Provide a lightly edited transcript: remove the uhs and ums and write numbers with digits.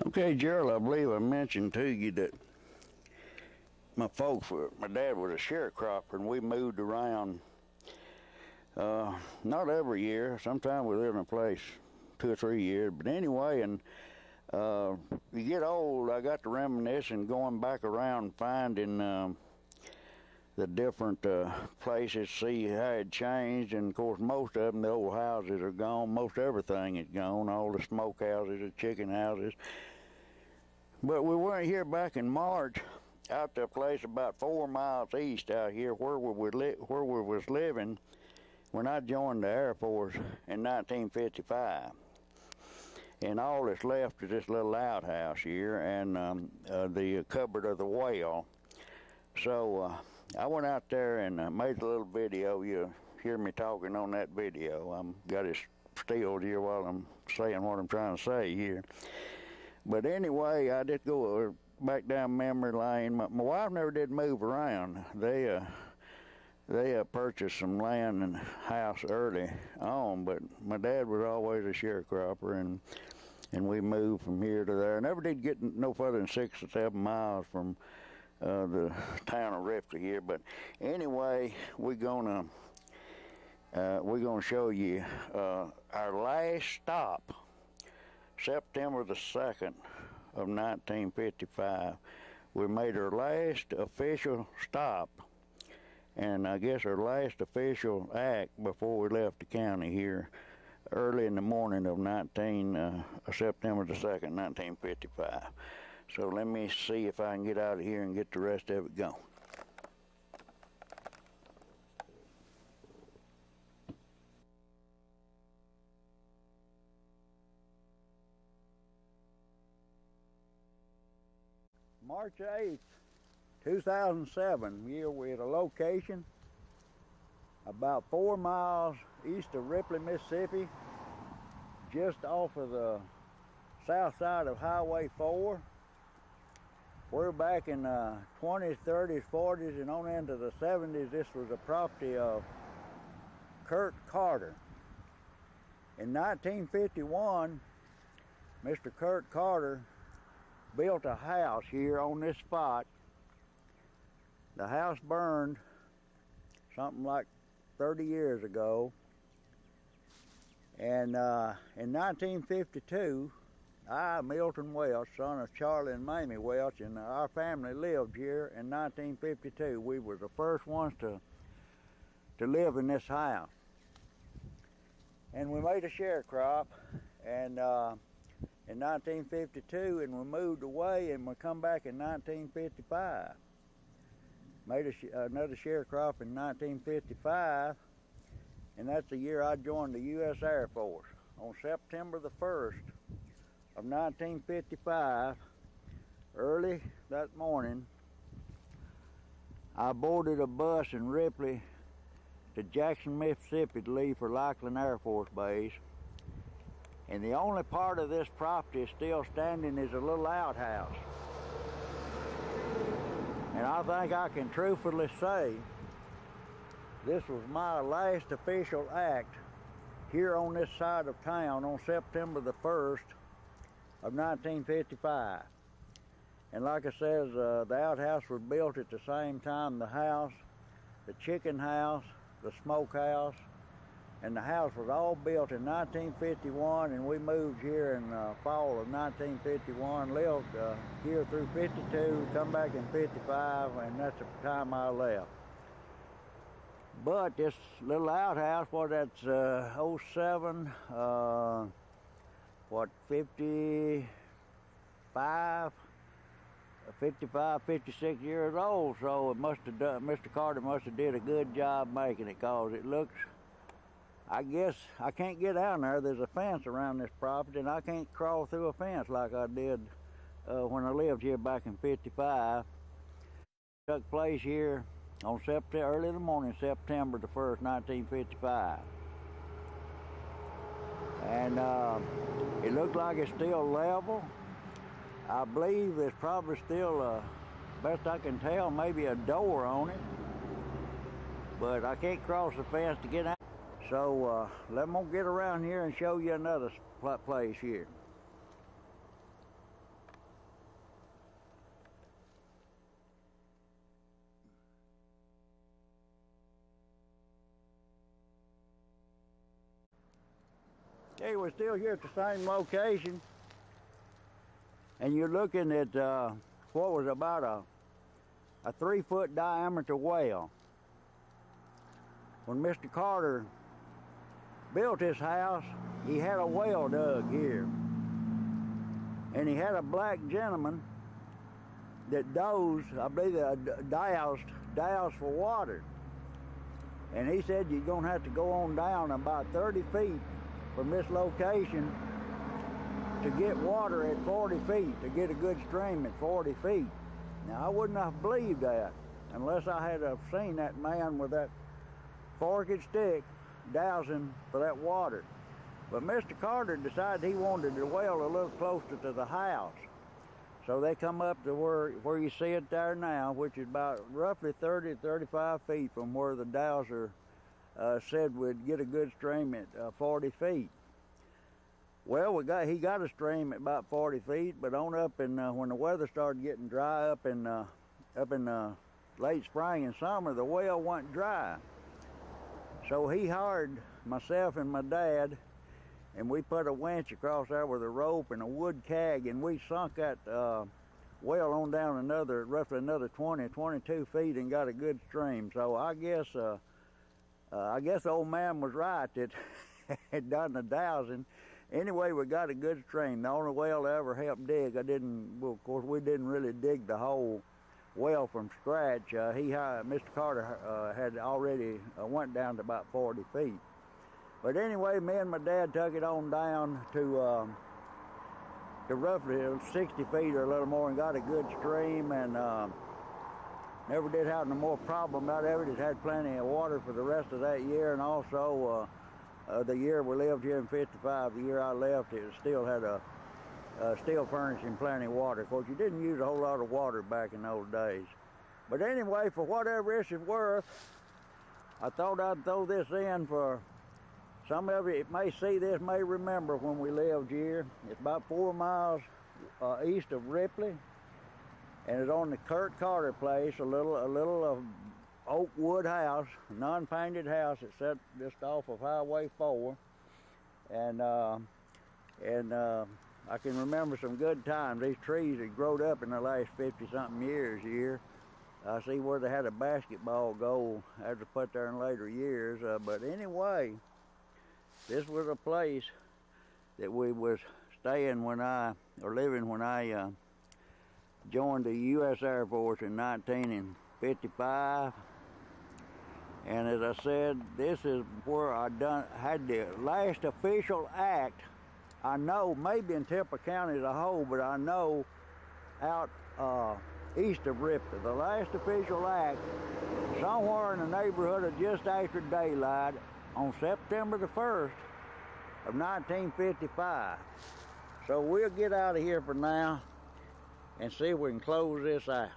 Okay, Gerald, I believe I mentioned to you that my dad was a sharecropper, and we moved around, not every year. Sometimes we lived in a place 2 or 3 years. But anyway, and you get old, I got to reminiscing, going back around, finding the different places, see how it changed. And, of course, most of them, the old houses are gone. Most everything is gone, all the smokehouses, the chicken houses. But we weren't here back in March, out to a place about 4 miles east out here where we was living when I joined the Air Force in 1955. And all that's left is this little outhouse here and the cupboard of the well. So I went out there and made a little video. You'll hear me talking on that video. I've got it stilled here while I'm saying what I'm trying to say here. But anyway, I just go back down memory lane. My wife never did move around. They purchased some land and house early on, but my dad was always a sharecropper, and we moved from here to there. Never did get no further than 6 or 7 miles from the town of Ripley here. But anyway, we're gonna show you our last stop, September the 2nd of 1955. We made our last official stop, and I guess our last official act before we left the county here early in the morning of September the 2nd, 1955. So let me see if I can get out of here and get the rest of it going. March 8th, 2007, we're at a location about 4 miles east of Ripley, Mississippi, just off of the south side of Highway 4. We're back in the 20s, 30s, 40s, and on into the 70s. This was a property of Kurt Carter. In 1951, Mr. Kurt Carter built a house here on this spot. The house burned something like 30 years ago. And in 1952, I, Milton Welch, son of Charlie and Mamie Welch, and our family lived here in 1952. We were the first ones to live in this house. And we made a sharecrop, and in 1952, and we moved away, and we come back in 1955. Made another sharecrop in 1955, and that's the year I joined the U.S. Air Force. On September the 1st of 1955, early that morning, I boarded a bus in Ripley to Jackson, Mississippi to leave for Lackland Air Force Base. And the only part of this property is still standing is a little outhouse. And I think I can truthfully say this was my last official act here on this side of town on September the 1st of 1955. And like I says, the outhouse was built at the same time the house, the chicken house, the smokehouse, and the house was all built in 1951, and we moved here in fall of 1951, lived here through 52, come back in 55, and that's the time I left. But this little outhouse, what that's 07, 56 years old, so it must have done, Mr. Carter must have did a good job making it, cause it looks, I guess I can't get down there. There's a fence around this property, and I can't crawl through a fence like I did when I lived here back in 55. It took place here on early in the morning, September the 1st, 1955. And it looked like it's still level. I believe there's probably still, best I can tell, maybe a door on it. But I can't cross the fence to get out. So let me get around here and show you another place here. Hey, we're still here at the same location, and you're looking at what was about a 3-foot diameter well. When Mr. Carter built his house, he had a well dug here, and he had a black gentleman that dozed, I believe, doused for water. And he said you're gonna have to go on down about 30 feet from this location to get water at 40 feet, to get a good stream at 40 feet. Now, I wouldn't have believed that unless I had seen that man with that forked stick dowsing for that water. But Mr. Carter decided he wanted the well a little closer to the house. So they come up to where you see it there now, which is about roughly 30 to 35 feet from where the dowser said we'd get a good stream at 40 feet. Well, he got a stream at about 40 feet, but on up in when the weather started getting dry up in late spring and summer, the well went dry. So he hired myself and my dad, and we put a winch across there with a rope and a wood keg, and we sunk that well on down roughly another 20, 22 feet and got a good stream. So I guess the old man was right that had done the dowsing. Anyway, we got a good stream. The only well I ever helped dig, of course, we didn't really dig the whole well from scratch. Mr. Carter had already went down to about 40 feet. But anyway, me and my dad took it on down to roughly 60 feet or a little more and got a good stream, and never did have no more problem out of it. It had plenty of water for the rest of that year, and also the year we lived here in 55, the year I left, it still had still furnishing plenty of water. Of course, you didn't use a whole lot of water back in those days. But anyway, for whatever it's worth, I thought I'd throw this in for some of you. It may see this, may remember when we lived here. It's about 4 miles east of Ripley, and it's on the Kurt Carter place, a little oak wood house, non-painted house. It's set just off of Highway 4, and I can remember some good times. These trees had grown up in the last 50-something years here. I see where they had a basketball goal had to put there in later years. But anyway, this was a place that we was staying living when I joined the U.S. Air Force in 1955. And as I said, this is where I had the last official act. I know, maybe in Temple County as a whole, but I know out east of Ripley, the last official act, somewhere in the neighborhood of just after daylight, on September the 1st of 1955. So we'll get out of here for now and see if we can close this out.